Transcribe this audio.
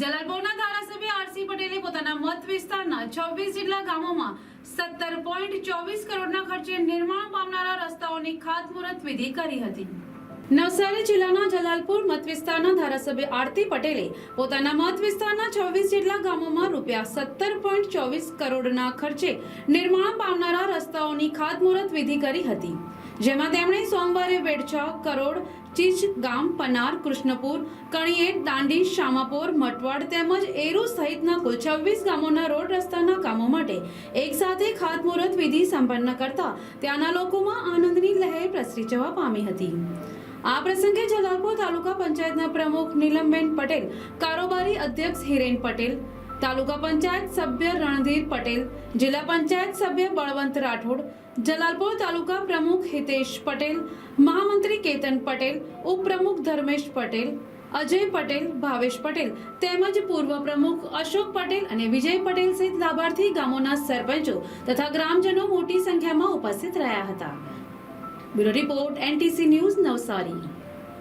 જલાલપોરના ધારાસભ્ય આરસી પટેલે પોતાના મત વિસ્તારના 26 જેટલા ગામોમાં 17.24 કરોડના ખર્ચે નિર્માણ પામનારા રસ્તાઓની ખાતમુહૂર્ત વિધિ કરી હતી। નવસારી જિલ્લાના જલાલપુર મત વિસ્તારના ધારાસભ્ય આરતી પટેલે પોતાના મત વિસ્તારના 26 જેટલા ગામોમાં રૂપિયા 17.24 કરોડના ખર્ચે નિર્માણ પામનારા રસ્તાઓની ખાતમુહૂર્ત વિધિ કરી હતી, જેમાં તેમણે સોમવારે વેડછા, કરોડ, ચીચ ગામ, પનાર, કૃષ્ણપુર, કણીએટ, દાંડી, શામાપોર, મટવાડ તેમજ એરુ સહિતના કુલ 26 ગામોના રોડ રસ્તાના કામો માટે એક સાથે ખાતમુહૂર્ત વિધિ સંપન્ન કરતા ત્યાંના લોકોમાં આનંદની લહેર પ્રસરી જવા પામી હતી। આ પ્રસંગે જલાલપુર તાલુકા પંચાયતના પ્રમુખ નીલમબેન પટેલ, કારોબારી અધ્યક્ષ હિરેન પટેલ, તાલુકા પંચાયત સભ્ય રણધીર પટેલ, જિલ્લા પંચાયત સભ્ય બળવંત રાઠોડ, જલાલપુર તાલુકા પ્રમુખ હિતેશ પટેલ, મહામંત્રી કેતન પટેલ, ઉપપ્રમુખ ધર્મેશ પટેલ, અજય પટેલ, ભાવેશ પટેલ તેમજ પૂર્વ પ્રમુખ અશોક પટેલ અને વિજય પટેલ સહિત લાભાર્થી ગામોના સરપંચો તથા ગ્રામજનો મોટી સંખ્યામાં ઉપસ્થિત રહ્યા હતા। Bureau report NTC news Navsari.